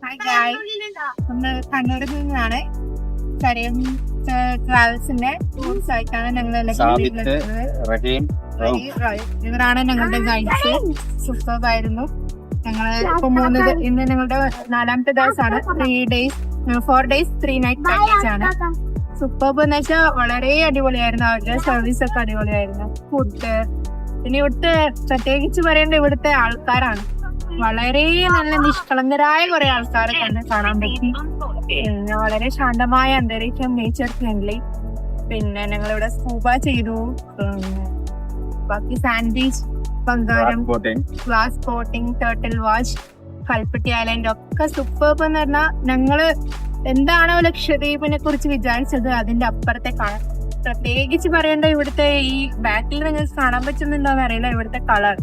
Hi ഗായ്, നമ്മൾ കണ്ണൂരിൽ നിന്നാണ്. കരയം ട്രാവൽസിന്റെ ടൂർസ് ആയിട്ടാണ് ഞങ്ങൾ ഇവരാണ് ഞങ്ങളുടെ ഗൈഡ്സ്. സൂപ്പർബായിരുന്നു. ഞങ്ങള് ഇപ്പൊ ഇന്ന് ഞങ്ങളുടെ 4ാമത്തെ ദിവസമാണ്. 4 days 3 night പാക്കേജ് ആണ്. സൂപ്പർബ് എന്ന് വെച്ചാൽ വളരെ അടിപൊളിയായിരുന്നു. അവരുടെ സർവീസ് ഒക്കെ അടിപൊളിയായിരുന്നു. ഫുഡ്, പിന്നെ ഇവിടുത്തെ പ്രത്യേകിച്ച് പറയേണ്ട ഇവിടുത്തെ ആൾക്കാരാണ്. വളരെ നല്ല നിഷ്കളങ്കരായ കുറെ ആൾക്കാരെ കാണാൻ പറ്റി. പിന്നെ വളരെ ശാന്തമായ അന്തരീക്ഷം, നേച്ചർ ഫ്രണ്ട്ലി. പിന്നെ ഞങ്ങളിവിടെ സ്കൂബ ചെയ്തു. ബാക്കി sand beach, Bangaram, glass boating, turtle watch, Kalpatti island ഒക്കെ സൂപ്പർബ് എന്ന് പറഞ്ഞാൽ ഞങ്ങള് എന്താണോ ലക്ഷദ്വീപിനെ കുറിച്ച് വിചാരിച്ചത് അതിന്റെ അപ്പുറത്തെ കാണാൻ. പ്രത്യേകിച്ച് പറയേണ്ട ഇവിടുത്തെ ഈ ബാക്കിൽ നിങ്ങൾക്ക് കാണാൻ പറ്റുന്നുണ്ടോന്ന് അറിയില്ല. ഇവിടുത്തെ കളർ,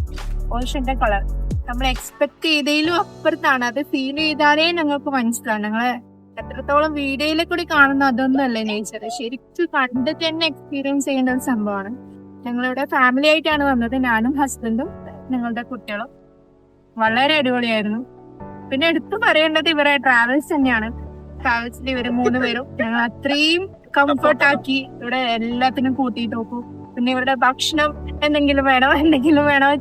ഓഷന്റെ കളർ നമ്മൾ എക്സ്പെക്ട് ചെയ്തതിലും അപ്പുറത്താണ്. അത് ഫീൽ ചെയ്താലേ ഞങ്ങൾക്ക് മനസ്സിലാവും. ഞങ്ങള് എത്രത്തോളം വീഡിയോയിൽ കൂടി കാണുന്നു അതൊന്നും അല്ലേ നേച്ചർ, ശരിക്കും കണ്ടിട്ട് തന്നെ എക്സ്പീരിയൻസ് ചെയ്യേണ്ട ഒരു സംഭവമാണ്. ഞങ്ങളിവിടെ ഫാമിലി ആയിട്ടാണ് വന്നത്. ഞാനും ഹസ്ബൻഡും ഞങ്ങളുടെ കുട്ടികളും. വളരെ അടിപൊളിയായിരുന്നു. പിന്നെ എടുത്തു പറയേണ്ടത് ഇവരെ ട്രാവൽസ് തന്നെയാണ്. ട്രാവൽസിൽ ഇവര് 3 പേരും ഞങ്ങൾ അത്രയും കംഫർട്ട് ആക്കി ഇവിടെ എല്ലാത്തിനും കൂട്ടിയിട്ട് നോക്കൂ. പിന്നെ ഇവരുടെ ഭക്ഷണം എന്തെങ്കിലും വേണോ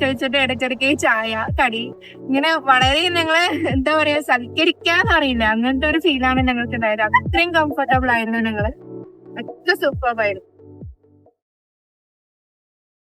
ചോദിച്ചിട്ട് ഇടയ്ക്കിടയ്ക്ക് ചായ, കടി, ഇങ്ങനെ വളരെ ഞങ്ങളെ എന്താ പറയാ സൽക്കരിക്കാന്ന് അറിയില്ല, അങ്ങനത്തെ ഒരു ഫീലാണ് ഞങ്ങൾക്ക് ഉണ്ടായത്. അത്രയും കംഫർട്ടബിൾ ആയിരുന്നു. ഞങ്ങള് ഒക്കെ സൂപ്പർബായിരുന്നു.